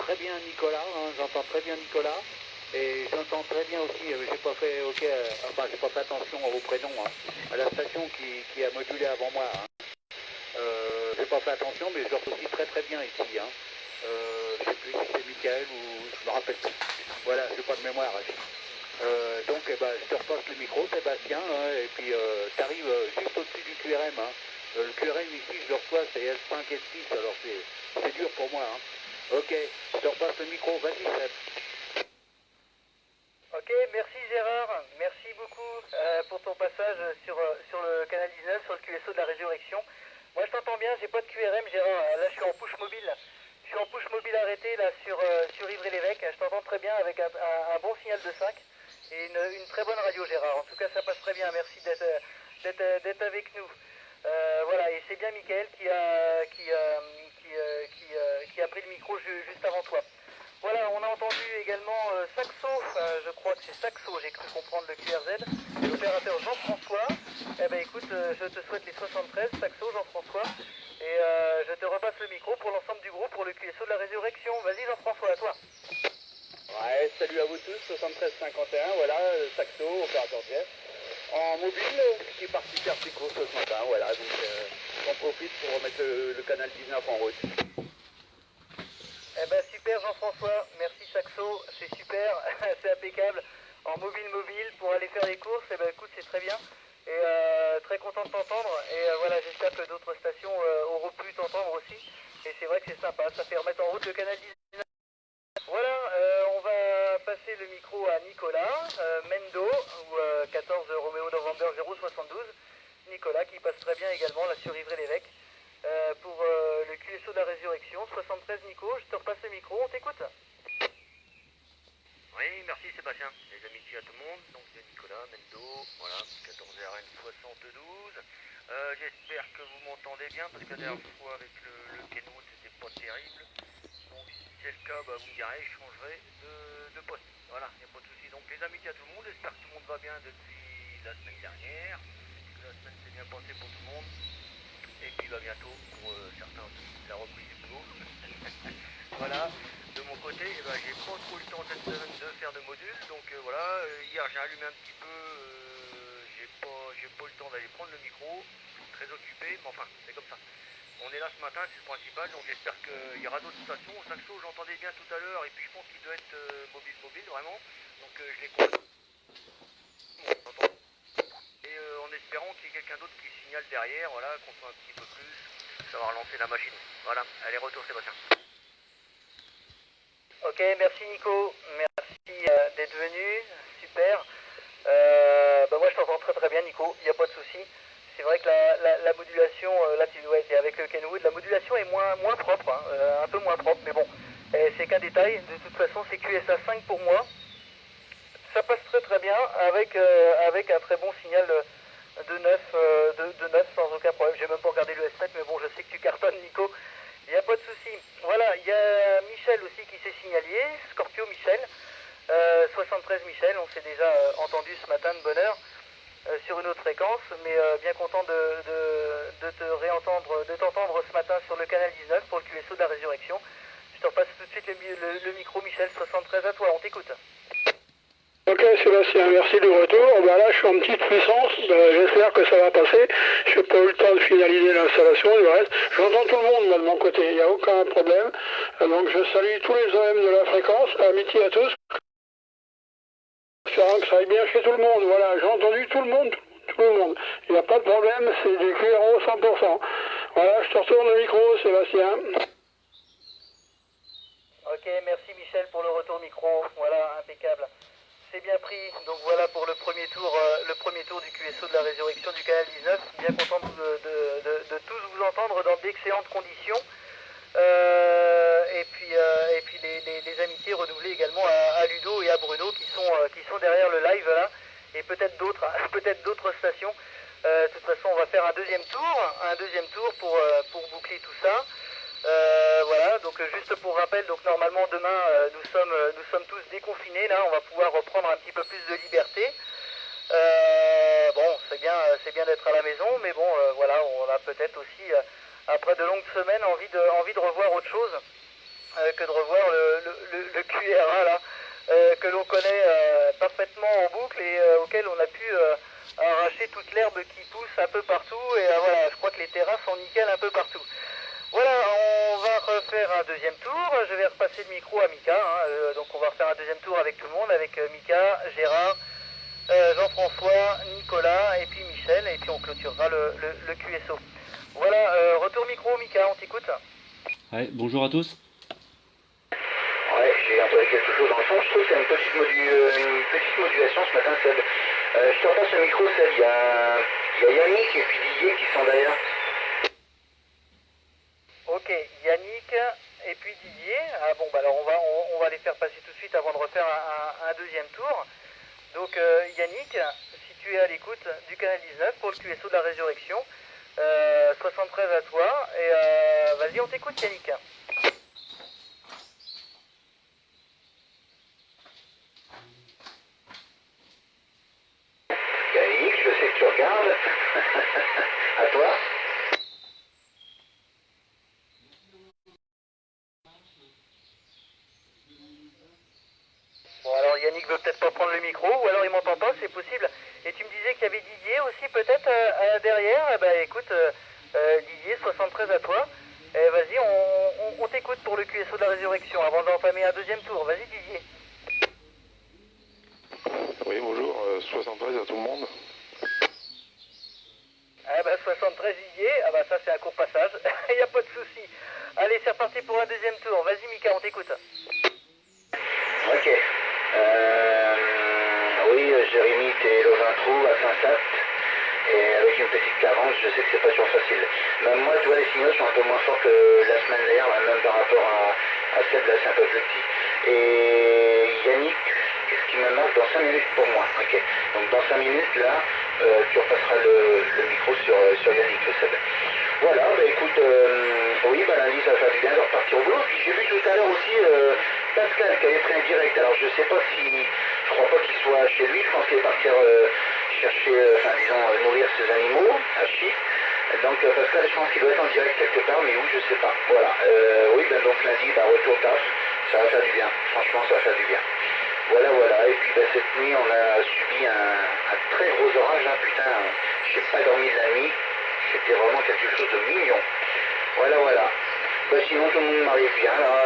très bien Nicolas, hein, j'entends très bien Nicolas. Et j'entends très bien aussi, j'ai pas fait j'ai pas fait attention au prénom, hein, à la station qui a modulé avant moi. Hein. J'ai pas fait attention, mais je le retrouve aussi très bien ici. Hein. Je sais plus si c'est Michael ou je me rappelle plus. Voilà, j'ai pas de mémoire. Donc je te repasse le micro, Sébastien, hein, et puis tu arrives juste au-dessus du QRM. Hein. Le QRM ici, je le reçois, c'est S5, S6, alors c'est dur pour moi. Hein. Ok, je te repasse le micro, vas-y Seb. Ok, merci Gérard, merci beaucoup pour ton passage sur le canal 19, sur le QSO de la résurrection. Moi je t'entends bien, j'ai pas de QRM Gérard, là je suis en push mobile. Je suis en push mobile arrêté là sur Ivry-l'Évêque, je t'entends très bien avec un bon signal de 5 et une très bonne radio Gérard. En tout cas ça passe très bien, merci d'être avec nous. Voilà, et c'est bien Mickaël qui a pris le micro juste avant toi. Voilà, on a entendu également Saxo, je crois que c'est Saxo, j'ai cru comprendre le QRZ, l'opérateur Jean-François. Eh ben écoute, je te souhaite les 73, Saxo, Jean-François, et je te repasse le micro pour l'ensemble du groupe pour le QSO de la résurrection. Vas-y Jean-François, à toi. Ouais, salut à vous tous, 73-51, voilà, Saxo, opérateur Jeff. En mobile, qui est parti faire ses courses ce matin, voilà, donc j'en profite pour remettre le canal 19 en route. Eh ben super Jean-François, merci Saxo, c'est super, c'est impeccable. En mobile pour aller faire les courses, eh ben écoute c'est très bien. Et très content de t'entendre. Et voilà, j'espère que d'autres stations auront pu t'entendre aussi. Et c'est vrai que c'est sympa, ça fait remettre en route le canal 19. Voilà, on va passer le micro à Nicolas Mendo, ou 14 Roméo November 072. Nicolas qui passe très bien également là sur Ivry-l'Évêque. Pour le QSO de la résurrection, 73 Nico, je te repasse le micro, on t'écoute. Oui, merci Sébastien, les amitiés à tout le monde, donc c'est Nicolas Mendo, voilà, 14 RN 72. J'espère que vous m'entendez bien, parce que la dernière fois avec le Kenwood c'était pas terrible. Donc si c'est le cas, vous me direz, je changerai de poste. Voilà, il n'y a pas de souci. Donc les amitiés à tout le monde, j'espère que tout le monde va bien depuis la semaine dernière. La semaine s'est bien passée pour tout le monde. Et puis bientôt, pour certains aussi, la reprise du boulot. Voilà, de mon côté, j'ai pas trop le temps cette semaine de faire de modules, donc voilà, hier j'ai allumé un petit peu, j'ai pas eu le temps d'aller prendre le micro, très occupé, mais enfin, c'est comme ça. On est là ce matin, c'est le principal, donc j'espère qu'il y aura d'autres stations. Saxo, j'entendais bien tout à l'heure, et puis je pense qu'il doit être mobile, vraiment, donc je l'ai compris. Et en espérant qu'il y ait quelqu'un d'autre qui signale derrière, voilà, qu'on soit un petit peu plus, ça va relancer la machine. Voilà, allez, retour Sébastien. Ok, merci Nico, merci d'être venu, super. Moi je t'entends très bien Nico, il n'y a pas de souci. C'est vrai que la modulation, là tu es avec le Kenwood, la modulation est moins propre, hein, un peu moins propre, mais bon, c'est qu'un détail. De toute façon c'est QSA 5 pour moi. Ça passe très bien avec un très bon signal de 9 sans aucun problème. J'ai même pas regardé le S7, mais bon, je sais que tu cartonnes, Nico. Il n'y a pas de souci. Voilà, il y a Michel aussi qui s'est signalé, Scorpio Michel, 73 Michel, on s'est déjà entendu ce matin de bonne heure sur une autre fréquence, mais bien content de te réentendre, de t'entendre ce matin sur le canal 19 pour le QSO de la résurrection. Je te repasse tout de suite le micro Michel, 73 à toi, on t'écoute. Ok Sébastien, merci du retour. Là je suis en petite puissance, j'espère que ça va passer. Je n'ai pas eu le temps de finaliser l'installation, du reste. J'entends tout le monde moi, de mon côté, il n'y a aucun problème. Donc je salue tous les OM de la fréquence, amitié à tous. Espérant que ça aille bien chez tout le monde, voilà, j'ai entendu tout le monde. Il n'y a pas de problème, c'est du QRO 100%. Voilà, je te retourne le micro Sébastien. Ok, merci Michel pour le retour micro, voilà, impeccable. C'est bien pris, donc voilà pour le premier tour du QSO de la résurrection du canal 19. Bien content de tous vous entendre dans d'excellentes conditions. Et puis les amitiés renouvelées également à Ludo et à Bruno qui sont derrière le live là, et peut-être d'autres, peut-être d'autres stations. De toute façon, on va faire un deuxième tour pour boucler tout ça. Voilà, donc juste pour rappel, donc normalement demain nous sommes tous déconfinés là, on va pouvoir reprendre un petit peu plus de liberté. Bon, c'est bien d'être à la maison, mais bon, voilà, on a peut-être aussi après de longues semaines envie de revoir autre chose. que de revoir le QRA là, que l'on connaît parfaitement en boucle et auquel on a pu arracher toute l'herbe qui pousse un peu partout. Et voilà, je crois que les terrains sont nickel un peu partout. Voilà, on va refaire un deuxième tour. Je vais repasser le micro à Mika. Donc on va refaire un deuxième tour avec tout le monde, avec Mika, Gérard, Jean-François, Nicolas et puis Michel. Et puis on clôturera le QSO. Voilà, retour micro, Mika, on t'écoute. Ouais, bonjour à tous. Ouais, j'ai entendu quelque chose dans le son. Je trouve qu'il y a une petite modulation ce matin, Seb. Je te repasse le micro, Seb. Il y a Yannick et puis Didier qui sont derrière. Ok, Yannick et puis Didier. Ah bon, bah alors on va les faire passer tout de suite avant de refaire un deuxième tour. Donc Yannick, si tu es à l'écoute du canal 19 pour le QSO de la résurrection, 73 à toi. Et vas-y, on t'écoute Yannick. Yannick, je sais que tu regardes. À toi. Bon, alors Yannick veut peut-être pas prendre le micro, ou alors il m'entend pas, c'est possible. Et tu me disais qu'il y avait Didier aussi peut-être derrière. Eh ben écoute, Didier, 73 à toi. Et vas-y, on t'écoute pour le QSO de la résurrection avant d'entamer un deuxième tour. Vas-y Didier. Oui, bonjour, 73 à tout le monde. Ah bah 73 Didier, ah bah ça c'est un court passage, il n'y a pas de souci. Allez, c'est reparti pour un deuxième tour. Vas-y Mika, on t'écoute. Ok. Oui, Jérémy, t'es le 20 trous à Saint-Sapt. Et avec une petite carence, je sais que c'est pas toujours facile. Même moi, tu vois, les signaux sont un peu moins forts que la semaine dernière, même par rapport à Seb, là, c'est un peu plus petit. Et Yannick, qu'est-ce qui me marque dans 5 minutes pour moi? Ok. Donc dans 5 minutes, là, tu repasseras le micro sur Yannick, Seb. Voilà, bah écoute, oui, bah lundi, ça va faire du bien de repartir au boulot. Puis j'ai vu tout à l'heure aussi Pascal qui avait pris un direct. Alors je sais pas si, je crois pas qu'il soit chez lui, je pense qu'il est parti chercher, enfin disons, nourrir ses animaux à Chypre. Donc Pascal, je pense qu'il doit être en direct quelque part, mais où, je sais pas. Voilà, oui, ben donc lundi, bah retour taf, ça va faire du bien. Franchement, ça va faire du bien. Voilà, voilà. Et puis bah, cette nuit, on a subi un très gros orage, hein, putain. J'ai pas dormi de la nuit. C'était vraiment quelque chose de mignon. Voilà, voilà. Bah, sinon, tout le monde m'arrive bien, là.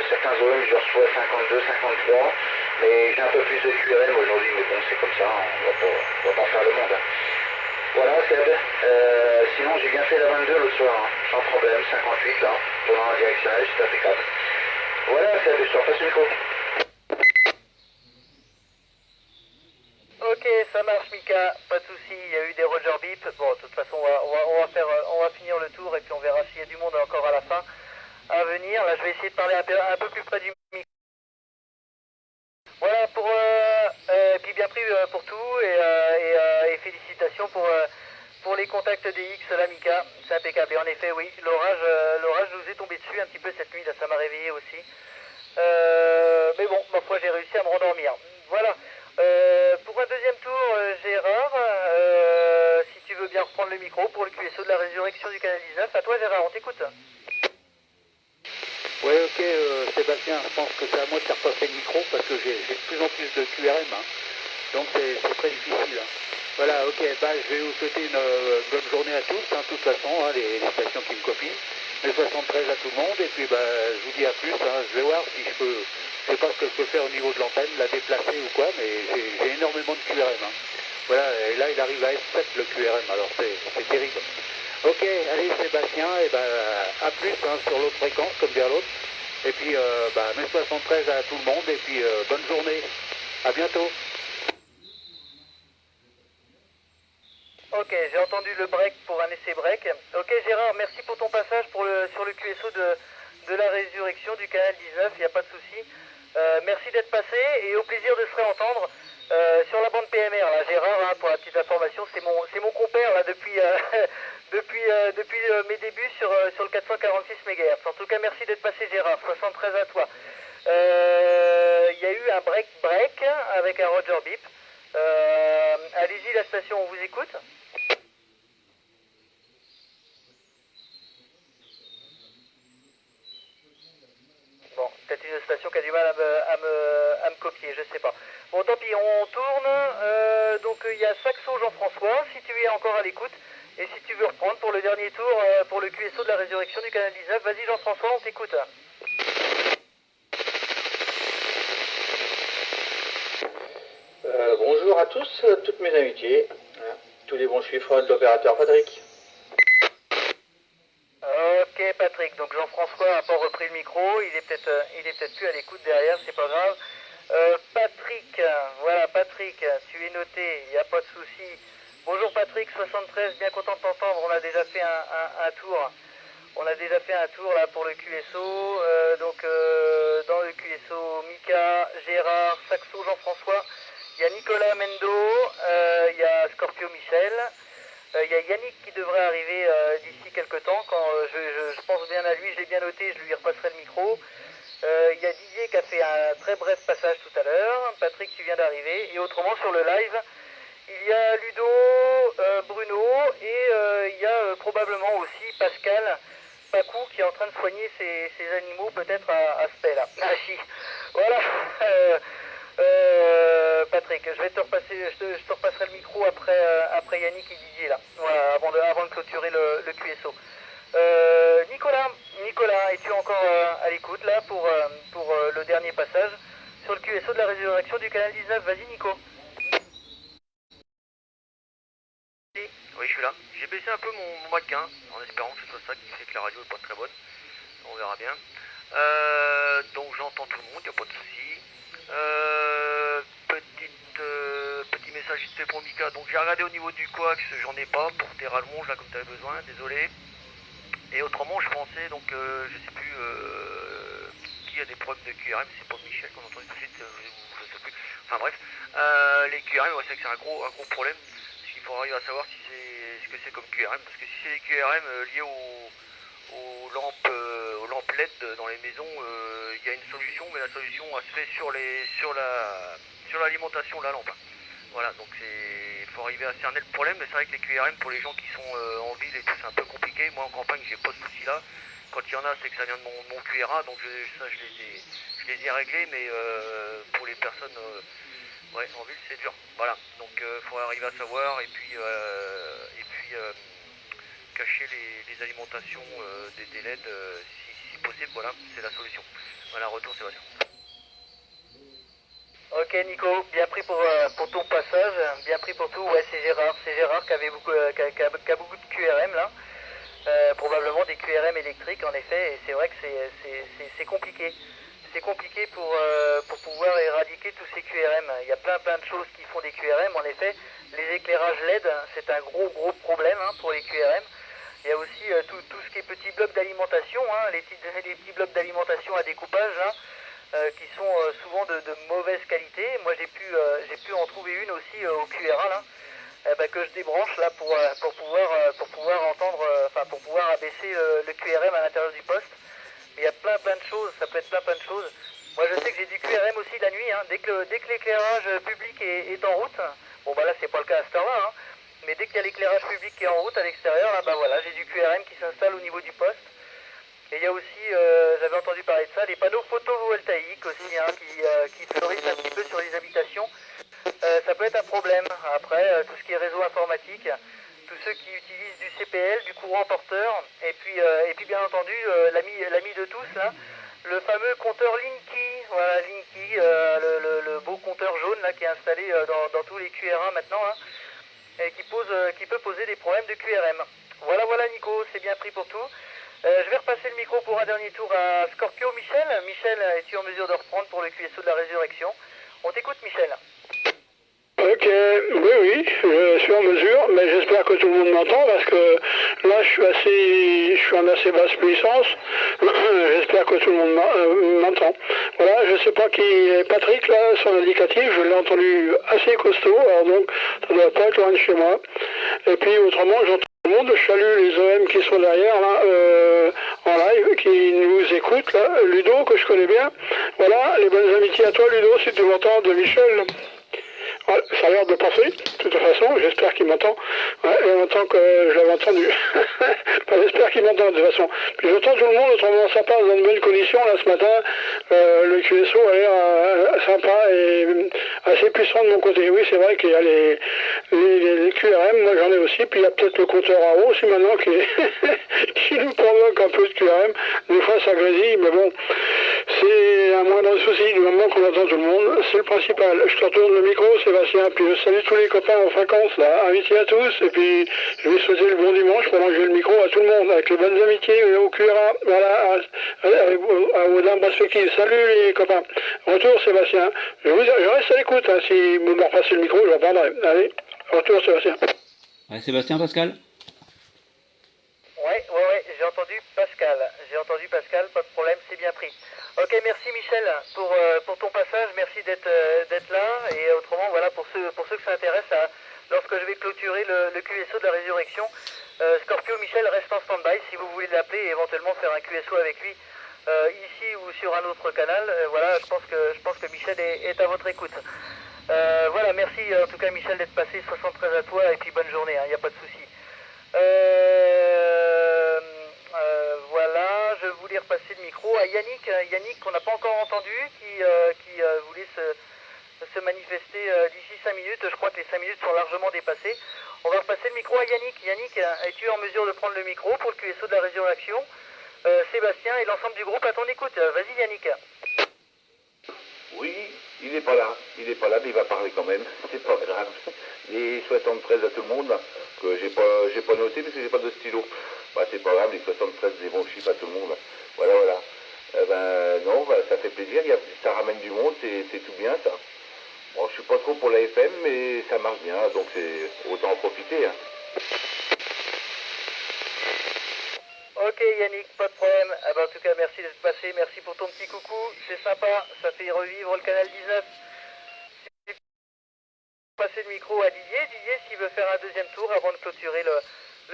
Certains OM, je reçois 52, 53. Mais j'ai un peu plus de QRM aujourd'hui, mais bon, c'est comme ça. On va pas faire le monde. Hein. Voilà, Seb. Sinon, j'ai bien fait la 22 l'autre soir, hein, sans problème. 58, là. Pendant un directionnel, c'était impeccable. Voilà, Seb, je te repasse le micro. Ok, ça marche Mika, pas de souci. Il y a eu des Roger Beep. Bon, de toute façon, on va finir le tour et puis on verra s'il y a du monde encore à la fin à venir. Là, je vais essayer de parler un peu plus près du micro. Voilà, puis bien pris pour tout et félicitations pour les contacts des X, là Mika, c'est impeccable. Et en effet, oui, l'orage nous est tombé dessus un petit peu cette nuit, là, ça m'a réveillé aussi. Mais bon, ma foi, j'ai réussi à me rendormir. Voilà. Pour un deuxième tour, Gérard, si tu veux bien reprendre le micro pour le QSO de la résurrection du canal 19. À toi Gérard, on t'écoute. Ouais, ok, Sébastien, je pense que c'est à moi de faire passer le micro parce que j'ai de plus en plus de QRM, hein. Donc c'est très difficile. Hein. Voilà, ok, bah, je vais vous souhaiter une bonne journée à tous, hein, de toute façon, hein, les stations qui me copient. Les 73 à tout le monde, et puis bah, je vous dis à plus, hein, je vais voir si je peux, je sais pas ce que je peux faire au niveau de l'antenne, la déplacer ou quoi, mais j'ai énormément de QRM. Hein. Voilà, et là il arrive à F7 le QRM, alors c'est terrible. Ok, allez Sébastien, et ben à plus hein, sur l'autre fréquence, comme dire l'autre. Et puis mes 73 à tout le monde, et puis bonne journée. À bientôt. Ok, j'ai entendu le break pour un essai break. Ok Gérard, merci pour ton passage sur le QSO de la résurrection du canal 19, il n'y a pas de souci. Merci d'être passé et au plaisir de se réentendre sur la bande PMR. Là, Gérard, hein, pour la petite information, c'est mon compère là depuis depuis mes débuts sur le 446 MHz. En tout cas, merci d'être passé Gérard, 73 à toi. Il y a eu un break avec un Roger Beep. Allez-y la station, on vous écoute. une station qui a du mal à me copier, je sais pas. Bon, tant pis, on tourne. Donc il y a Saxo Jean-François, si tu es encore à l'écoute. Et si tu veux reprendre pour le dernier tour, pour le QSO de la résurrection du canal 19, vas-y Jean-François, on t'écoute. Bonjour à tous, toutes mes amitiés, tous les bons chiffres de l'opérateur Patrick. Ok Patrick, donc Jean-François n'a pas repris le micro, il est peut-être plus à l'écoute derrière, c'est pas grave. Patrick, voilà Patrick, tu es noté, il n'y a pas de souci. Bonjour Patrick, 73, bien content de t'entendre, on a déjà fait un tour. On a déjà fait un tour là pour le QSO, dans le QSO, Mika, Gérard, Saxo, Jean-François, il y a Nicolas Mendo, il y a Scorpio Michel, il y a Yannick qui devrait arriver d'ici quelques temps, quand je pense bien à lui, je l'ai bien noté, je lui repasserai le micro. Il y a Didier qui a fait un très bref passage tout à l'heure, Patrick tu viens d'arriver, et autrement sur le live, il y a Ludo, Bruno, et il y a probablement aussi Pascal Pacou qui est en train de soigner ses animaux peut-être à Spey là. Ah si, voilà. Patrick, je vais te repasserai le micro après Yannick et Didier là, voilà, avant de clôturer le QSO. Nicolas, es-tu encore à l'écoute là pour le dernier passage sur le QSO de la résurrection du canal 19? Vas-y Nico. Oui, je suis là. J'ai baissé un peu mon mic, hein, en espérant que ce soit ça qui fait que la radio est pas très bonne. On verra bien. Donc j'entends tout le monde, il n'y a pas de souci. Petit message vite fait pour Mika. Donc j'ai regardé au niveau du coax, j'en ai pas pour tes rallonges là comme tu avais besoin, désolé. Et autrement je pensais, donc je sais plus qui a des problèmes de QRM, c'est pas Michel qu'on entend tout de suite, je sais plus. Enfin bref, les QRM, ouais, c'est que c'est un gros problème. Il faudra arriver à savoir si c'est ce que c'est comme QRM, parce que si c'est des QRM liés aux lampes LED dans les maisons, il y a une solution, mais la solution elle se fait sur l'alimentation de la lampe. Voilà, donc il faut arriver à cerner le problème, mais c'est vrai que les QRM pour les gens qui sont en ville et tout, c'est un peu compliqué. Moi en campagne j'ai pas ce souci là. Quand il y en a, c'est que ça vient de mon QRA, donc je les ai réglés, mais pour les personnes ouais, en ville c'est dur. Voilà, donc il faudra arriver à savoir et puis cacher les alimentations des LED si possible. Voilà, c'est la solution. Voilà, retour Sébastien. Ok Nico, bien pris pour ton passage, bien pris pour tout. Ouais, c'est Gérard qui avait beaucoup de QRM là, probablement des QRM électriques en effet, et c'est vrai que c'est compliqué. C'est compliqué pour pouvoir éradiquer tous ces QRM. Il y a plein de choses qui font des QRM. En effet, les éclairages LED, c'est un gros problème hein, pour les QRM. Il y a aussi tout ce qui est petits blocs d'alimentation, hein, les petits blocs d'alimentation à découpage, hein, qui sont souvent de mauvaise qualité. Moi, j'ai pu en trouver une aussi au QRA là, que je débranche là pour pouvoir entendre, pour pouvoir abaisser le QRM à l'intérieur du poste. Il y a plein de choses, ça peut être plein de choses. Moi je sais que j'ai du QRM aussi la nuit, hein. Dès que l'éclairage public est en route, bon bah là c'est pas le cas à cette heure-là, hein, mais dès qu'il y a l'éclairage public qui est en route à l'extérieur, là bah voilà, j'ai du QRM qui s'installe au niveau du poste. Et il y a aussi, j'avais entendu parler de ça, les panneaux photovoltaïques aussi, hein, qui fleurissent un petit peu sur les habitations. Ça peut être un problème. Après, tout ce qui est réseau informatique, tous ceux qui utilisent du CPL, du courant porteur, et puis bien entendu l'ami de tous, là, le fameux compteur Linky, voilà Linky, le beau compteur jaune là qui est installé dans tous les QRA maintenant, hein, et qui peut poser des problèmes de QRM. Voilà Nico, c'est bien pris pour tout. Je vais repasser le micro pour un dernier tour à Scorpio. Michel, es-tu en mesure de reprendre pour le QSO de la résurrection? On t'écoute Michel. Ok, oui, je suis en mesure, mais j'espère que tout le monde m'entend parce que là je suis en assez basse puissance. J'espère que tout le monde m'entend. Voilà, je sais pas qui est Patrick là, son indicatif, je l'ai entendu assez costaud, alors donc ça doit pas être loin de chez moi. Et puis autrement, j'entends tout le monde, je salue les OM qui sont derrière là, en live, qui nous écoutent là, Ludo que je connais bien. Voilà, les bonnes amitiés à toi Ludo, si tu m'entends, de Michel. Ouais, ça a l'air de passer, de toute façon, j'espère qu'il m'entend. Ouais, il y a longtemps que je l'avais entendu. Enfin, j'espère qu'il m'entend de toute façon. Puis j'entends tout le monde, autrement ça passe dans de bonnes conditions. Là ce matin, le QSO a l'air sympa et assez puissant de mon côté. Oui, c'est vrai qu'il y a les QRM, moi j'en ai aussi, puis il y a peut-être le compteur AO aussi maintenant qui, qui nous provoque un peu de QRM. Des fois ça grésille, mais bon, c'est un moindre souci du moment qu'on entend tout le monde, c'est le principal. Je te retourne le micro, Sébastien, puis je salue tous les copains en vacances, là, amitié à tous, et puis je vais souhaiter le bon dimanche pendant que j'ai le micro à tout le monde, avec les bonnes amitiés au QRA, voilà, à Odin Perspective. Salut les copains. Retour Sébastien. Je reste à l'écoute, hein, si vous me repassez le micro, je reparlerai. Allez, retour Sébastien. Ouais, Sébastien, Pascal? Ouais, j'ai entendu Pascal, pas de problème, c'est bien pris. Ok, merci Michel pour ton passage, merci d'être là, et autrement, voilà, pour ceux que ça intéresse, lorsque je vais clôturer le QSO de la résurrection, Scorpio Michel reste en stand-by, si vous voulez l'appeler et éventuellement faire un QSO avec lui, ici ou sur un autre canal, voilà, je pense que Michel est à votre écoute. Voilà, merci en tout cas Michel d'être passé, 73 à toi, et puis bonne journée, il n'y a pas de souci. Voilà, je voulais repasser le micro à Yannick qu'on n'a pas encore entendu, qui voulait se manifester d'ici 5 minutes. Je crois que les 5 minutes sont largement dépassées. On va repasser le micro à Yannick. Yannick, es-tu en mesure de prendre le micro pour le QSO de la résurrection? Sébastien et l'ensemble du groupe à ton écoute. Vas-y Yannick. Oui, il n'est pas là, mais il va parler quand même, c'est pas grave. Les 73 à tout le monde, que j'ai pas noté parce que j'ai pas de stylo. Bah c'est pas grave, les 73 des bons chiffres à tout le monde. Voilà. Non, ça fait plaisir, ça ramène du monde, c'est tout bien ça. Bon, je suis pas trop pour la FM, mais ça marche bien, donc c'est autant en profiter. Hein. Ok Yannick, pas de problème. Ah ben, en tout cas, merci d'être passé, merci pour ton petit coucou, c'est sympa, ça fait revivre le canal 19. Je vais passer le micro à Didier. Didier, s'il veut faire un deuxième tour avant de clôturer le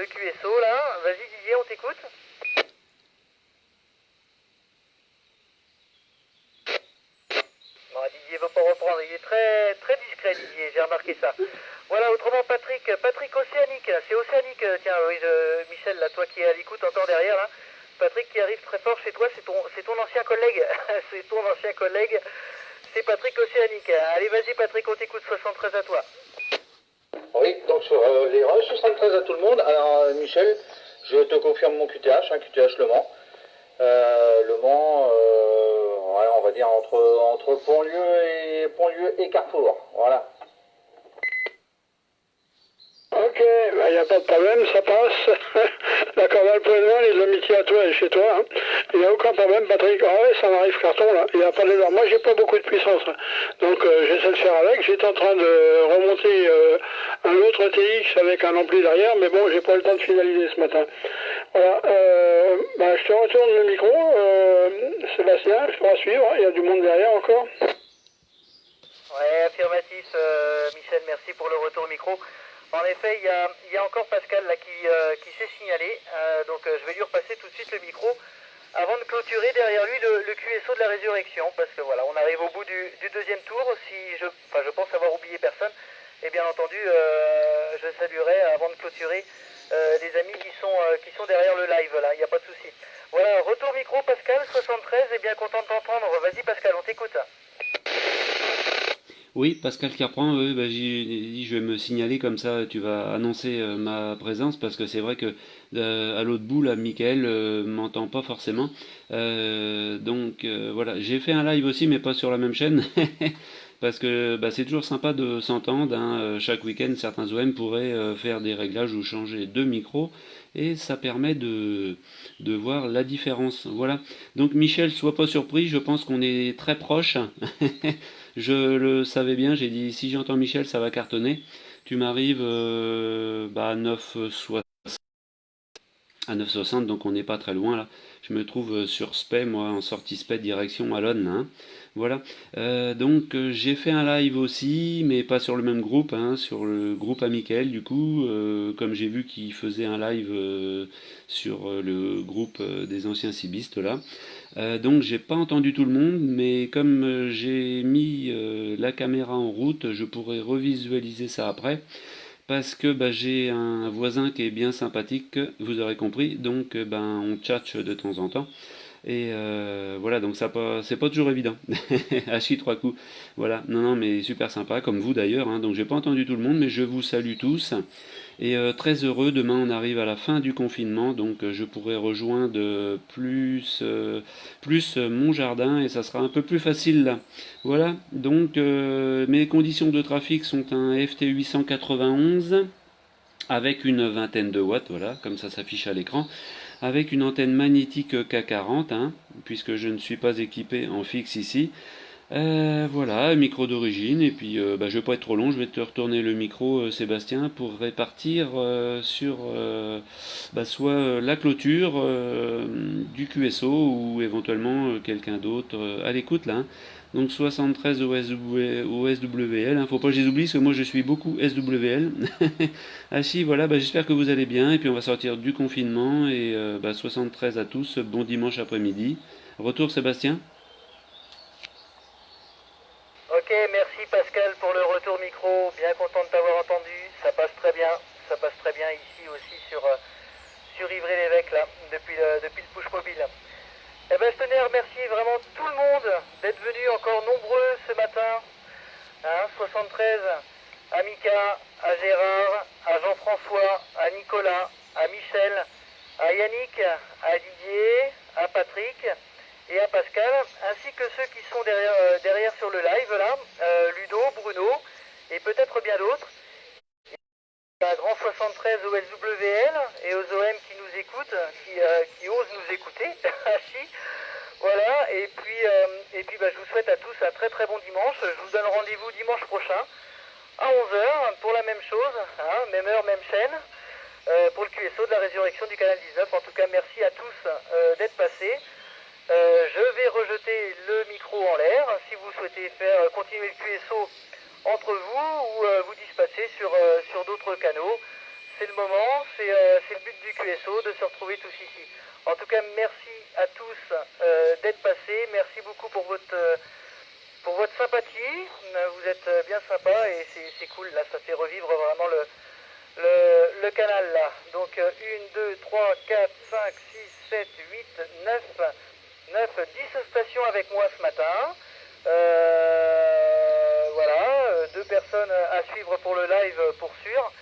QSO, là. Vas-y Didier, on t'écoute. Non, Didier veut pas reprendre, il est très, très discret Didier, j'ai remarqué ça. Voilà, autrement Patrick Océanique, c'est Océanique, tiens, oui, Michel, là, toi qui es à l'écoute encore derrière, là. Patrick qui arrive très fort chez toi, c'est ton ancien collègue, c'est Patrick Océanique. Allez, vas-y Patrick, on t'écoute, 73 à toi. Oui, donc sur les 73 à tout le monde. Alors Michel, je te confirme mon QTH, QTH Le Mans. Le Mans, ouais, on va dire entre Pontlieu et Carrefour, voilà. Ok, il n'y a pas de problème, ça passe. La cordale Poitvin, les amitiés à toi et chez toi. Hein. Il n'y a aucun problème, Patrick. Ah ouais, ça m'arrive carton là. Il n'y a pas de l'heure. Moi, j'ai pas beaucoup de puissance. Hein. Donc, j'essaie de faire avec. J'étais en train de remonter un autre TX avec un ampli derrière, mais bon, j'ai pas eu le temps de finaliser ce matin. Voilà. Je te retourne le micro, Sébastien. Je te rassure, suivre. Il y a du monde derrière encore. Ouais, affirmatif, Michel. Merci pour le retour au micro. En effet, il y a encore Pascal là qui s'est signalé, donc je vais lui repasser tout de suite le micro avant de clôturer derrière lui le QSO de la résurrection, parce que voilà, on arrive au bout du deuxième tour. Je pense avoir oublié personne, et bien entendu, je saluerai avant de clôturer les amis qui sont derrière le live là, il n'y a pas de souci. Voilà, retour micro Pascal, 73, et bien content de t'entendre. Vas-y Pascal, on t'écoute. Oui, Pascal qui reprend, j'ai dit je vais me signaler comme ça, tu vas annoncer ma présence parce que c'est vrai que à l'autre bout là, Michael m'entend pas forcément. Voilà, j'ai fait un live aussi mais pas sur la même chaîne parce que c'est toujours sympa de s'entendre. Hein. Chaque week-end, certains OM pourraient faire des réglages ou changer de micro et ça permet de voir la différence. Voilà. Donc Michel, sois pas surpris, je pense qu'on est très proches. Je le savais bien, j'ai dit si j'entends Michel, ça va cartonner. Tu m'arrives 9,60. à 9,60, donc on n'est pas très loin là. Je me trouve sur Spey, moi, en sortie Spey direction Alonne, hein. Voilà. Donc j'ai fait un live aussi, mais pas sur le même groupe, hein, sur le groupe à Mickaël, du coup, comme j'ai vu qu'il faisait un live sur le groupe des anciens cibistes là. Donc j'ai pas entendu tout le monde, mais comme j'ai mis la caméra en route, je pourrais revisualiser ça après. Parce que bah, j'ai un voisin qui est bien sympathique, vous aurez compris, donc ben, on tchatche de temps en temps. Et voilà, donc ça c'est pas toujours évident. Hachi trois coups. Voilà, non, non, mais super sympa, comme vous d'ailleurs, hein. Donc j'ai pas entendu tout le monde, mais je vous salue tous. Et très heureux, demain on arrive à la fin du confinement, donc je pourrai rejoindre plus mon jardin et ça sera un peu plus facile là. Voilà, donc mes conditions de trafic sont un FT 891 avec une vingtaine de watts, voilà, comme ça s'affiche à l'écran, avec une antenne magnétique K40, hein, puisque je ne suis pas équipé en fixe ici. Voilà, micro d'origine, et puis bah, je vais pas être trop long, je vais te retourner le micro Sébastien pour répartir sur bah, soit la clôture du QSO ou éventuellement quelqu'un d'autre à l'écoute là, hein. Donc 73 OSWL, hein, faut pas que je les oublie parce que moi je suis beaucoup SWL. Ah si, voilà, bah, j'espère que vous allez bien et puis on va sortir du confinement et bah, 73 à tous, bon dimanche après-midi. Retour Sébastien. Ok, merci Pascal pour le retour micro, bien content de t'avoir entendu, ça passe très bien ici aussi sur Ivry-l'Évêque là, depuis le push mobile. Eh ben, je tenais à remercier vraiment tout le monde d'être venu encore nombreux ce matin, hein, 73, à Mika, à Gérard, à Jean-François, à Nicolas, à Michel, à Yannick, à Didier, à Patrick et à Pascal, ainsi que ceux qui sont derrière sur le live là, Ludo, Bruno et peut-être bien d'autres. Un grand 73 au SWL et aux OM qui nous écoutent, qui osent nous écouter. Voilà, et puis bah, je vous souhaite à tous un très très bon dimanche. Je vous donne rendez-vous dimanche prochain à 11 h pour la même chose, hein, même heure, même chaîne, pour le QSO de la résurrection du canal 19. En tout cas, merci à tous d'être passés. Je vais rejeter le micro en l'air si vous souhaitez faire continuer le QSO entre vous ou vous dispatcher sur d'autres canaux. C'est le moment, c'est le but du QSO de se retrouver tous ici. En tout cas, merci à tous d'être passés. Merci beaucoup pour votre sympathie. Vous êtes bien sympa et c'est cool. Là, ça fait revivre vraiment le canal là. Donc 1, 2, 3, 4, 5, 6, 7, 8, 9, 10 stations avec moi ce matin. Voilà, 2 personnes à suivre pour le live pour sûr.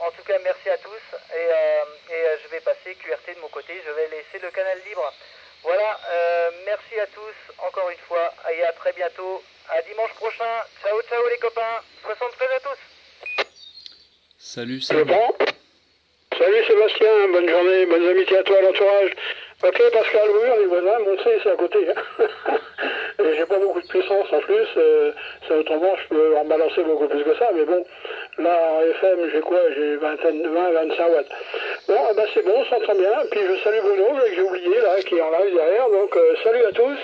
En tout cas, merci à tous et je vais passer QRT de mon côté. Je vais laisser le canal libre. Voilà, merci à tous encore une fois et à très bientôt. À dimanche prochain. Ciao, ciao les copains. 73 à tous. Salut, salut. Salut Sébastien, bonne journée, bonnes amitiés à toi, à l'entourage. Ok Pascal, oui, on est voisins, Montré c'est à côté. Et j'ai pas beaucoup de puissance en plus, autrement je peux en balancer beaucoup plus que ça, mais bon, là en FM j'ai quoi, j'ai 20-25 watts. Bon, bah c'est bon, on s'entend bien, puis je salue Bruno, que j'ai oublié là, qui est en live derrière, donc salut à tous,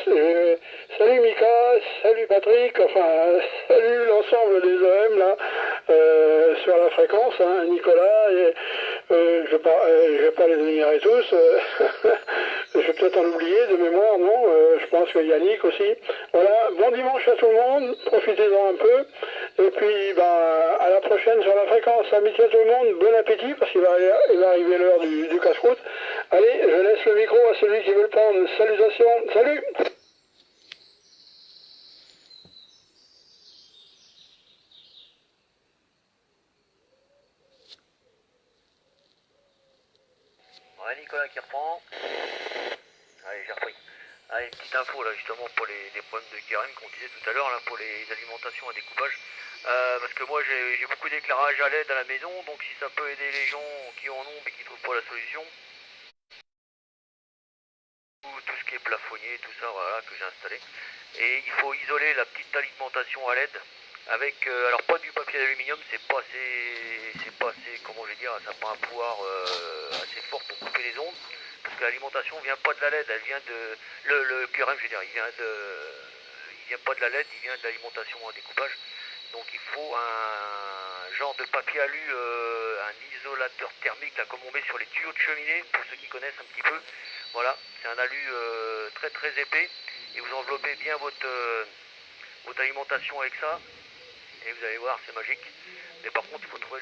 salut Mika, salut Patrick, enfin salut l'ensemble des OM là, sur la fréquence, hein, Nicolas, et je vais pas les énumérer tous, je vais peut-être en oublier de mémoire, non, je pense que Yannick aussi. Voilà, bon dimanche à tout le monde, profitez-en un peu, et puis ben, à la prochaine sur la fréquence, amitié à tout le monde, bon appétit, parce qu'il va arriver l'heure du casse-croûte. Allez, je laisse le micro à celui qui veut le prendre, salutations, salut. Ouais, Nicolas qui reprend. Allez, j'ai repris. Allez, petite info là justement pour les problèmes de KRM qu'on disait tout à l'heure là pour les alimentations à découpage. Parce que moi j'ai beaucoup d'éclairage à LED à la maison, donc si ça peut aider les gens qui en ont mais qui trouvent pas la solution. Tout ce qui est plafonnier, tout ça voilà que j'ai installé. Et il faut isoler la petite alimentation à LED avec, alors pas du papier d'aluminium, c'est pas assez, comment je vais dire, ça n'a pas un pouvoir assez fort pour couper les ondes, parce que l'alimentation vient pas de la LED, elle vient de, le QRM, je veux dire, il vient pas de la LED, il vient de l'alimentation à découpage, donc il faut un genre de papier alu, un isolateur thermique, là, comme on met sur les tuyaux de cheminée, pour ceux qui connaissent un petit peu, voilà, c'est un alu très très épais, et vous enveloppez bien votre alimentation avec ça, et vous allez voir, c'est magique. Mais par contre, il faut trouver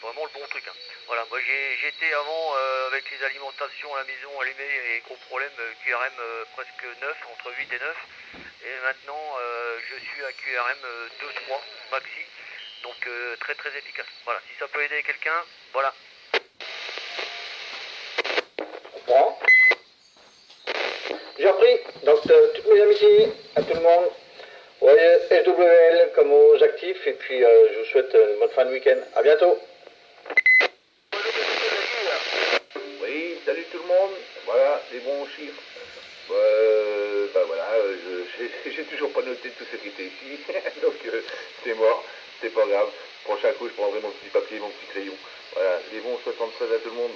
vraiment le bon truc. Hein. Voilà, moi j'étais avant avec les alimentations à la maison allumées et gros problème, QRM presque 9, entre 8 et 9. Et maintenant, je suis à QRM 2-3 maxi. Donc très très efficace. Voilà, si ça peut aider quelqu'un, voilà. Bon. J'ai repris. Donc toutes mes amitiés à tout le monde. Ouais, SWL comme aux actifs, et puis je vous souhaite une bonne fin de week-end. À bientôt. Oui, salut tout le monde. Voilà, des bons chiffres. Bah voilà, j'ai toujours pas noté tout ce qui était ici, donc c'est mort, c'est pas grave. Prochain coup, je prendrai mon petit papier, mon petit crayon. Voilà, des bons 73 à tout le monde.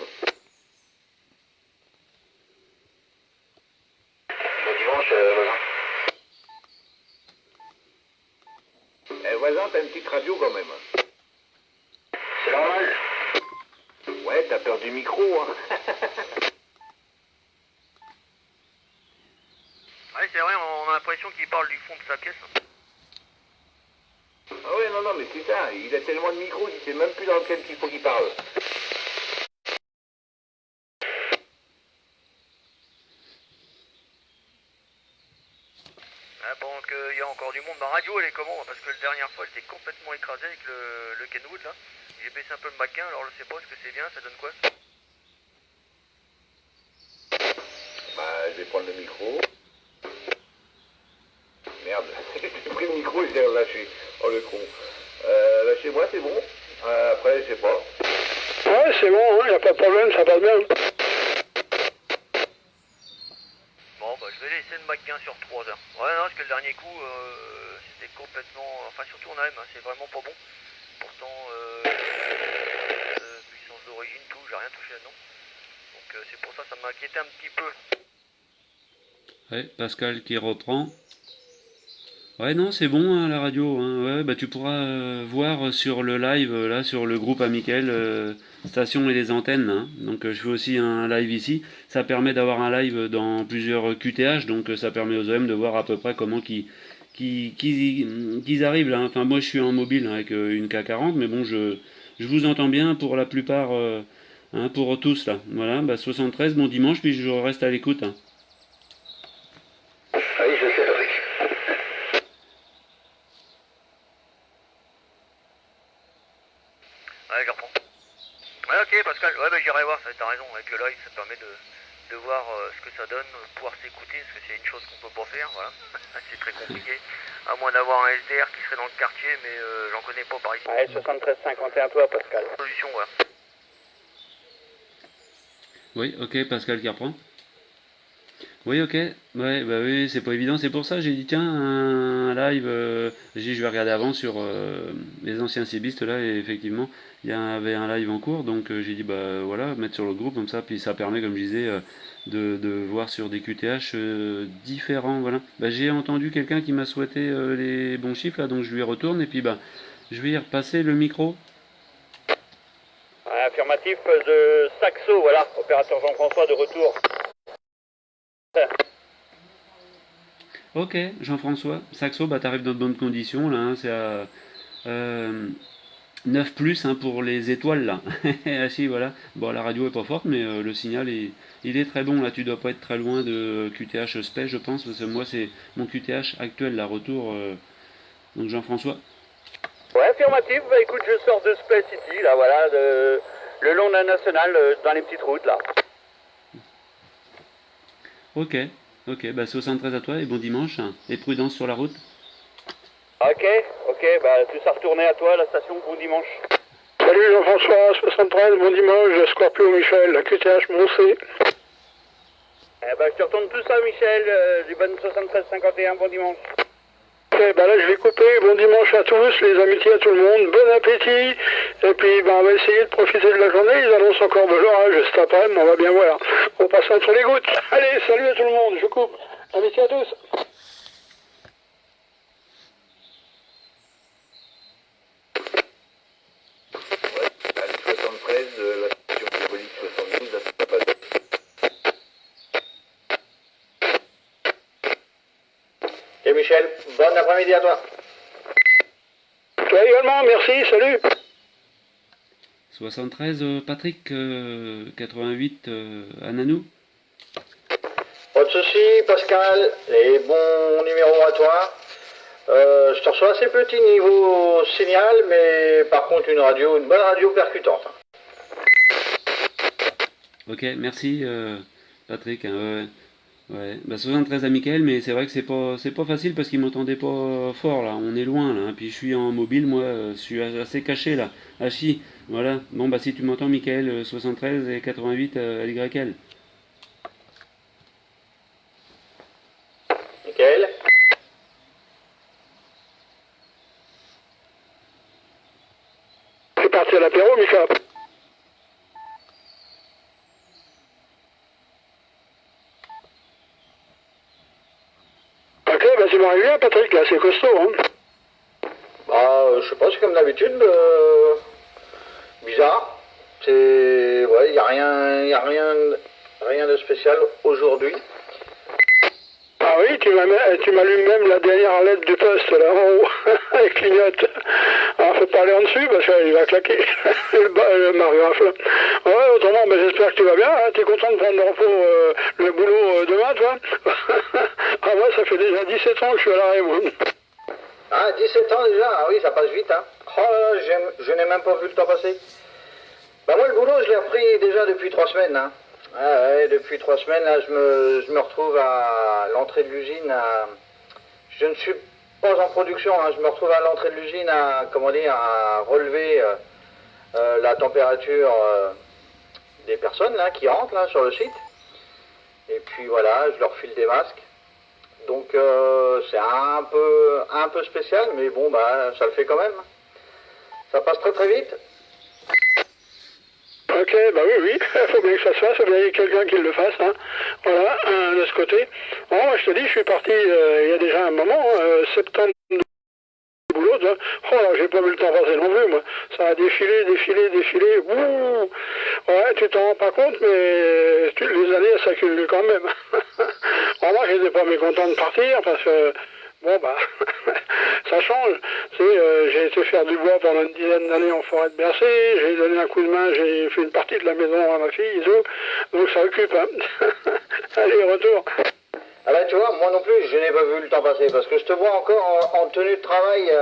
Bon dimanche, voisin. Voisin, t'as une petite radio quand même. C'est normal. Ouais, t'as peur du micro, hein. Ouais, c'est vrai, on a l'impression qu'il parle du fond de sa pièce. Ah ouais, non, mais c'est ça. Il a tellement de micros qu'il sait même plus dans lequel il faut qu'il parle. Pendant qu'il y a encore du monde, ma radio elle est comment? Parce que la dernière fois elle était complètement écrasée avec le Kenwood là. J'ai baissé un peu le maquin, alors je sais pas, est-ce que c'est bien, ça donne quoi? Bah, je vais prendre le micro. Merde, j'ai pris le micro et je l'ai relâché. Oh le con. Lâchez-moi, c'est bon. Après, je sais pas. Ouais, c'est bon, il n'y a pas de problème, ça passe bien. Bon, bah je vais laisser le maquin sur 3 heures. Ouais, non, parce que le dernier coup, c'était complètement... Enfin, surtout en AM, hein, c'est vraiment pas bon. Pourtant, puissance d'origine, tout, j'ai rien touché là-dedans. Donc c'est pour ça, ça m'inquiétait un petit peu. Ouais, Pascal qui reprend. Ouais, non, c'est bon, hein, la radio. Hein. Ouais, bah tu pourras voir sur le live, là, sur le groupe Amical, Station et les antennes. Là, hein. Donc je fais aussi un live ici. Ça permet d'avoir un live dans plusieurs QTH, donc ça permet aux OM de voir à peu près comment qu'ils arrivent là. Hein. Enfin, moi je suis en mobile hein, avec une K40, mais bon, je vous entends bien pour la plupart, hein, pour tous là. Voilà, bah 73, bon dimanche, puis je reste à l'écoute. Hein. Oui, je sais, oui. Ouais, je reprends. Ouais, ok, Pascal, ouais, bah j'irai voir, t'as raison, avec le live, ça permet de voir ce que ça donne, pouvoir s'écouter, parce que c'est une chose qu'on peut pas faire, voilà. C'est très compliqué, à moins d'avoir un SDR qui serait dans le quartier, mais j'en connais pas par ici. Ouais, 73-51 toi, Pascal. Solution, voilà. Oui, ok, Pascal qui reprend. Oui, ok, ouais, bah oui, c'est pas évident, c'est pour ça j'ai dit tiens, un live, j'ai dit je vais regarder avant sur les anciens cibistes là, et effectivement, il y avait un live en cours, donc j'ai dit bah voilà, mettre sur le groupe comme ça, puis ça permet, comme je disais, de voir sur des QTH différents, voilà. Bah j'ai entendu quelqu'un qui m'a souhaité les bons chiffres là, donc je lui retourne, et puis bah, je vais y repasser le micro. Ouais, affirmatif de Saxo, voilà, opérateur Jean-François de retour. Ok, Jean-François, Saxo, bah t'arrives dans de bonnes conditions là, hein, c'est à 9 plus hein, pour les étoiles là. Ah si, voilà. Bon, la radio est pas forte, mais le signal il est très bon là. Tu dois pas être très loin de QTH Space, je pense, parce que moi c'est mon QTH actuel, la retour. Donc Jean-François. Ouais, affirmatif, bah écoute, je sors de Space City, là, voilà, le long de la nationale, dans les petites routes, là. Ok, bah 73 à toi et bon dimanche, hein, et prudence sur la route. Ok, bah tout ça retourné à toi, la station, bon dimanche. Salut Jean-François, 73, bon dimanche, Scorpio Michel, la QTH Moncé. Eh bah je te retourne tout ça, Michel, du bon 73-51, bon dimanche. Ok, bah là je vais couper. Bon dimanche à tous, les amitiés à tout le monde, bon appétit. Et puis bah, on va essayer de profiter de la journée. Ils annoncent encore de l'orage cet après-midi, on va bien voir. On passe entre les gouttes. Allez, salut à tout le monde, je coupe. Amitié à tous. À 73, la station symbolique 72, là, ça passe. Et Michel, bon après-midi à toi. Toi également, merci, salut. 73, Patrick, 88, Ananou. Pas de soucis, Pascal, les bons numéros à toi. Je te reçois assez petit niveau signal, mais par contre une bonne radio percutante. Ok, merci Patrick. Hein, ouais. Bah, 73 à Mickaël, mais c'est vrai que c'est pas facile parce qu'il m'entendait pas fort là. On est loin là. Hein. Puis je suis en mobile, moi, je suis assez caché là. À Chi, voilà. Bon bah si tu m'entends, Mickaël, 73 et 88 à l'YL. Michael. C'est parti à l'apéro, Mika. Ok, bah c'est m'arrive bien, Patrick, là, c'est costaud, hein. Bah, je sais pas, c'est comme d'habitude, bizarre. Ouais, y a rien de spécial aujourd'hui. Ah oui, tu m'allumes même la dernière lettre du poste, là, en haut. Elle clignote. Alors, faut pas aller en dessus, parce qu'il va claquer. le margraphe. Ouais, autrement, bah, j'espère que tu vas bien, hein. T'es content de prendre le repos, le boulot demain, toi? Ah, moi, ça fait déjà 17 ans que je suis à l'arrêt, moi. Ah, 17 ans déjà, ah oui, ça passe vite, hein. Oh là là, je n'ai même pas vu le temps passer. Bah moi, le boulot, je l'ai repris déjà depuis 3 semaines, hein. Ah ouais, depuis 3 semaines, là, je me retrouve à l'entrée de l'usine. Je ne suis pas en production, hein. Je me retrouve à l'entrée de l'usine à relever la température des personnes là, qui rentrent là, sur le site. Et puis voilà, je leur file des masques. Donc c'est un peu spécial, mais bon, bah, ça le fait quand même. Ça passe très très vite. Ok, bah oui, il faut bien que ça se fasse, il faut bien qu'il y ait quelqu'un qui le fasse, hein. Voilà, de ce côté. Bon, moi je te dis, je suis parti il y a déjà un moment, septembre de boulot, hein. Oh là, j'ai pas vu le temps passer non plus, moi. Ça a défilé, ouh. Ouais, tu t'en rends pas compte, mais les années, elles s'accumulent quand même. Bon, moi, j'étais pas mécontent de partir, parce que, bon, bah, ça change. Tu sais, j'ai été faire du bois pendant une dizaine d'années en forêt de Bercé, j'ai donné un coup de main, j'ai fait une partie de la maison à ma fille, donc ça occupe, hein. Allez, retour. Ah bah tu vois, moi non plus, je n'ai pas vu le temps passer, parce que je te vois encore en tenue de travail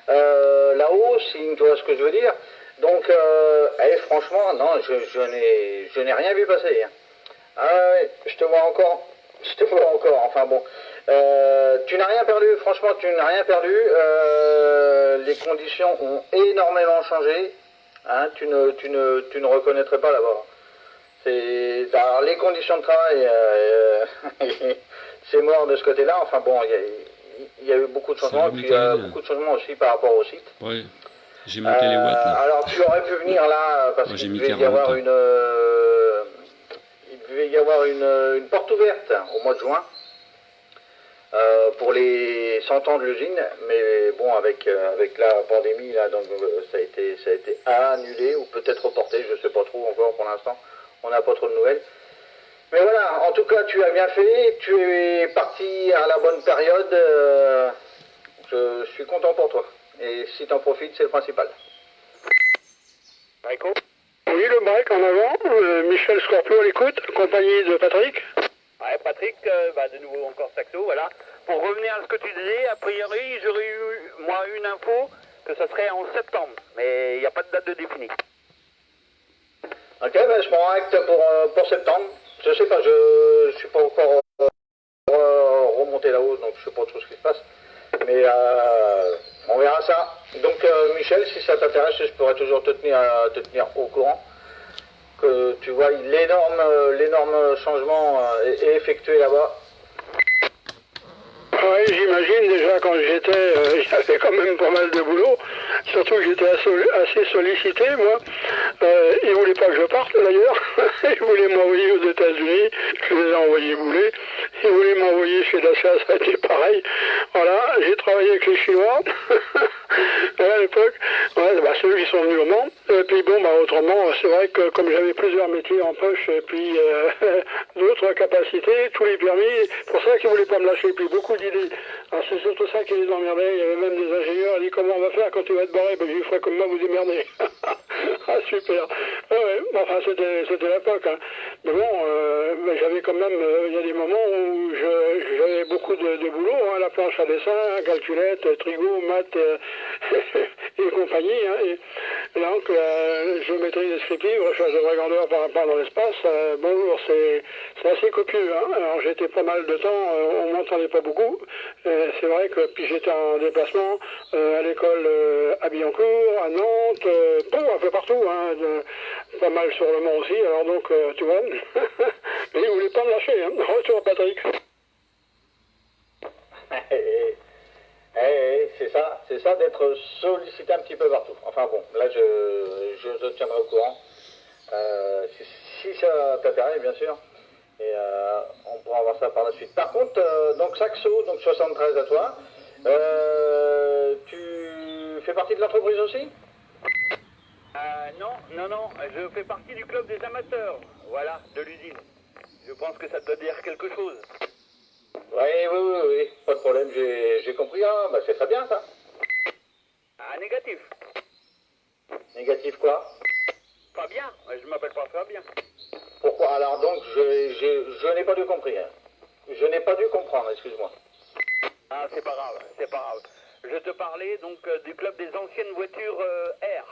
là-haut, si tu vois ce que je veux dire. Donc, franchement, non, je n'ai rien vu passer. Hein. Ah ouais, je te vois encore, enfin bon. Tu n'as rien perdu, franchement, tu n'as rien perdu. Les conditions ont énormément changé. Hein, tu ne reconnaîtrais pas là-bas. Alors, les conditions de travail, c'est mort de ce côté-là. Enfin bon, il y a eu beaucoup de changements, et puis beaucoup de changements aussi par rapport au site. Ouais, j'ai monté les watts là. Alors tu aurais pu venir là, parce qu'il devait y avoir une porte ouverte au mois de juin pour les 100 ans de l'usine, mais bon, avec la pandémie là, donc ça a été annulé ou peut-être reporté, je sais pas trop encore pour l'instant. On n'a pas trop de nouvelles. Mais voilà, en tout cas, tu as bien fait. Tu es parti à la bonne période. Je suis content pour toi. Et si tu en profites, c'est le principal. Michael ? Oui, le break en avant. Michel Scorpio à l'écoute, compagnie de Patrick. Ouais, Patrick, de nouveau encore Saxo, voilà. Pour revenir à ce que tu disais, a priori, j'aurais eu, moi, une info que ça serait en septembre. Mais il n'y a pas de date de définie. Ok, je prends acte pour septembre. Je sais pas, je suis pas encore remonté là-haut, donc je sais pas trop ce qui se passe. Mais on verra ça. Donc Michel, si ça t'intéresse, je pourrais toujours te tenir au courant. Que tu vois l'énorme changement est effectué là-bas. Oui, j'imagine déjà quand j'avais quand même pas mal de boulot, surtout que j'étais assez sollicité, moi. Ils voulaient pas que je parte d'ailleurs, ils voulaient m'envoyer aux États-Unis, je les ai envoyés bouler, ils voulaient m'envoyer chez Dacia, ça a été pareil. Voilà, j'ai travaillé avec les Chinois, à l'époque, ouais, bah, ceux qui sont venus au Mans. Et puis bon, bah, autrement, c'est vrai que comme j'avais plusieurs métiers en poche, et puis d'autres capacités, tous les permis, pour ça qu'ils voulaient pas me lâcher, puis beaucoup d'idées. Alors c'est surtout ça qui les emmerdait, il y avait même des ingénieurs, ils disaient comment on va faire quand tu vas te barrer, ben, je ferai comme moi, vous démerdez. Ah super, ah, ouais, enfin c'était l'époque, hein. Mais bon, ben, j'avais quand même, il y a des moments où j'avais beaucoup de boulot, hein, la planche à dessin, calculette, trigo, maths et compagnie, hein, et donc géométrie descriptive, recherche de vraie grandeur par rapport dans l'espace, bonjour, c'est assez copieux, hein. Alors j'étais pas mal de temps, on m'entendait pas beaucoup, c'est vrai que puis j'étais en déplacement à l'école à Billancourt, à Nantes, bon, un peu partout, hein, pas mal sur le Mont aussi, alors donc tu vois, mais ils voulaient pas me lâcher, hein. Retour Patrick. C'est ça d'être sollicité un petit peu partout. Enfin bon, là je te tiendrai au courant. Si ça t'intéresse, bien sûr. Et on pourra voir ça par la suite. Par contre, donc Saxo, donc 73 à toi. Tu fais partie de l'entreprise aussi? Non, je fais partie du club des amateurs, voilà, de l'usine. Je pense que ça doit dire quelque chose. Oui, pas de problème, j'ai compris, hein. Bah, c'est très bien ça. Ah, négatif. Négatif quoi? Fabien, je m'appelle pas Fabien. Pourquoi? Alors donc, je n'ai pas dû compris, hein. Je n'ai pas dû comprendre, excuse-moi. Ah, c'est pas grave. Je te parlais donc du club des anciennes voitures R.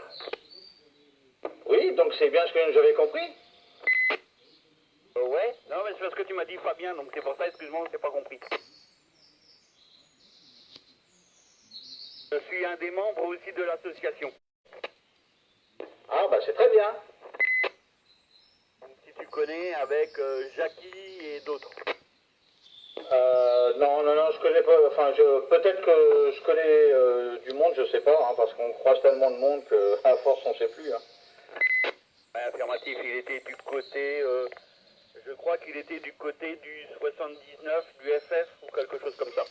Oui, donc c'est bien ce que j'avais compris. Ouais, non mais c'est parce que tu m'as dit Fabien, donc c'est pour ça, excuse-moi, on s'est pas compris. Je suis un des membres aussi de l'association. Ah bah c'est très bien. Donc, si tu connais, avec Jackie et d'autres. Non, je connais pas, enfin peut-être que je connais du monde, je sais pas, hein, parce qu'on croise tellement de monde qu'à force on sait plus. Hein. Ouais, affirmatif, il était du côté, je crois qu'il était du côté du 79, du FF ou quelque chose comme ça.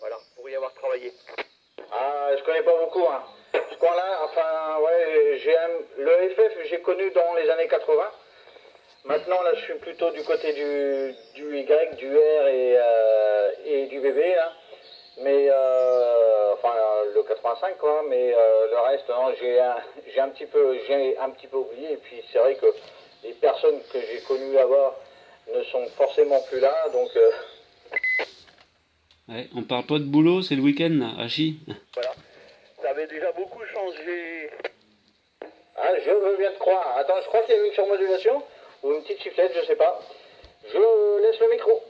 Voilà, pour y avoir travaillé. Ah, je connais pas beaucoup, hein. Ce coin-là, enfin, ouais, le FF, j'ai connu dans les années 80. Maintenant, là, je suis plutôt du côté du Y, du R et du BB, là. Mais, enfin, le 85, quoi. Mais le reste, non, j'ai un petit peu oublié. Et puis, c'est vrai que les personnes que j'ai connues là-bas ne sont forcément plus là, donc... Ouais, on parle pas de boulot, c'est le week-end, là, Hachi. Voilà. Ça avait déjà beaucoup changé. Ah, je veux bien te croire. Attends, je crois qu'il y a eu une surmodulation ou une petite sifflette, je sais pas. Je laisse le micro.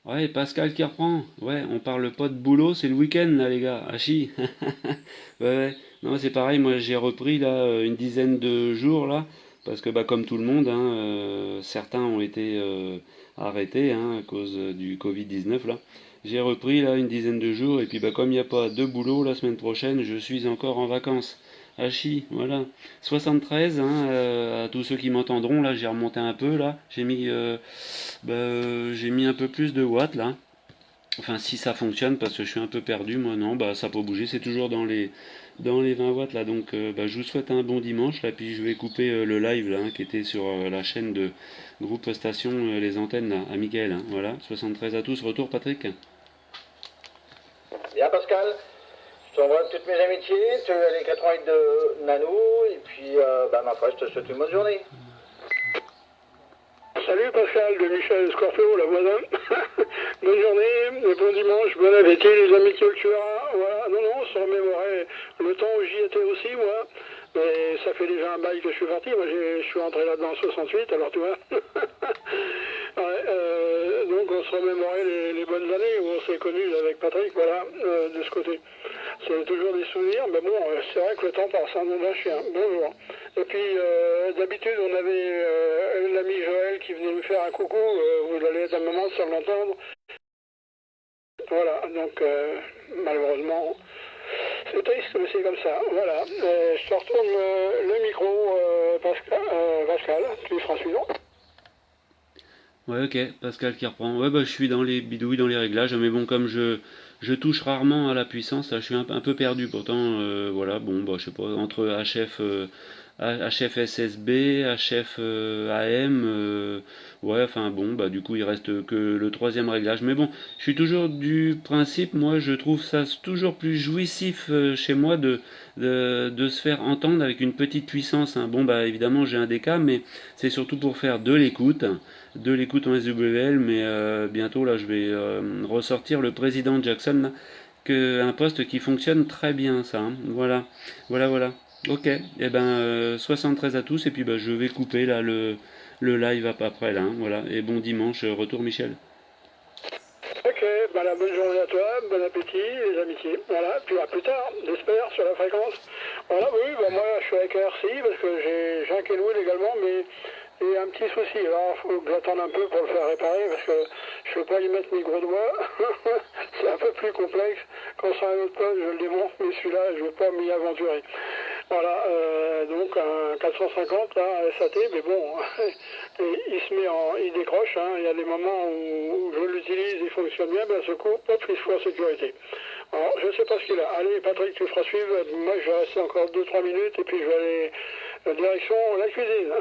Ouais, Pascal qui reprend. Ouais, on parle pas de boulot, c'est le week-end, là, les gars. Hachi. Ouais. Non, c'est pareil, moi j'ai repris, là, une dizaine de jours, là. Parce que, bah, comme tout le monde, hein, certains ont été arrêtés, hein, à cause du Covid-19, là. J'ai repris, là, une dizaine de jours. Et puis, bah, comme il n'y a pas de boulot, la semaine prochaine, je suis encore en vacances. Hachi, voilà. 73, hein, à tous ceux qui m'entendront, là, j'ai remonté un peu, là. J'ai mis un peu plus de watts, là. Enfin, si ça fonctionne, parce que je suis un peu perdu, moi, non, bah, ça peut bouger, c'est toujours dans les 20 watts, là. Donc, je vous souhaite un bon dimanche, là, puis je vais couper le live, là, hein, qui était sur la chaîne de groupe station Les Antennes, là, à Mickaël, hein, voilà. 73 à tous, retour, Patrick. Bien, Pascal. Je t'envoie toutes mes amitiés, les 88 de Nanou, et puis, ma foi, je te souhaite une bonne journée. Salut Pascal de Michel Scorpio, la voisin. Bonne journée, bon dimanche, bon appétit, les amitiés que tu auras. Voilà, non, se remémorer le temps où j'y étais aussi, moi. Mais ça fait déjà un bail que je suis parti. Moi, je suis entré là-dedans en 68, alors tu vois. Ouais, donc on se remémorait les bonnes années où on s'est connus avec Patrick, voilà, de ce côté. C'est toujours des souvenirs, mais bon, c'est vrai que le temps passe, un nom d'un chien. Bonjour. Et puis, d'habitude, on avait l'ami Joël qui venait nous faire un coucou, vous allez être un moment sans l'entendre. Voilà, donc malheureusement, c'est triste, mais c'est comme ça. Voilà, je te retourne le micro, Pascal, tu feras suivant. Ouais, ok, Pascal qui reprend. Ouais, bah je suis dans les bidouilles, dans les réglages, mais bon, comme je touche rarement à la puissance, là, je suis un peu perdu. Pourtant, voilà, bon, bah je sais pas, entre HF SSB, HF AM, ouais, enfin bon, bah du coup il reste que le troisième réglage. Mais bon, je suis toujours du principe, moi je trouve ça toujours plus jouissif chez moi de se faire entendre avec une petite puissance, hein. Bon, bah évidemment j'ai un DK, mais c'est surtout pour faire de l'écoute en SWL, mais bientôt là je vais ressortir le président Jackson, là, un poste qui fonctionne très bien, ça, hein. Voilà. Ok, et ben 73 à tous, et puis bah, je vais couper là le live après là, hein, voilà, et bon dimanche, retour Michel. Ok, bah la bonne journée à toi, bon appétit, les amitiés. Voilà, puis à plus tard, j'espère, sur la fréquence. Voilà, oui, bah moi je suis avec RCI parce que j'ai un Kenwood également, mais il y a un petit souci. Alors il faut que j'attende un peu pour le faire réparer parce que je ne peux pas y mettre mes gros doigts. C'est un peu plus complexe. Quand c'est un autre poste, je le démonte, mais celui-là, je ne veux pas m'y aventurer. Voilà, donc un 450 là, SAT, mais bon, il décroche, hein. Il y a des moments où je l'utilise, il fonctionne bien, ben ce coup, hop, il se fout en sécurité. Alors, je ne sais pas ce qu'il a. Allez, Patrick, tu feras suivre. Moi, je vais rester encore 2-3 minutes et puis je vais aller direction la cuisine.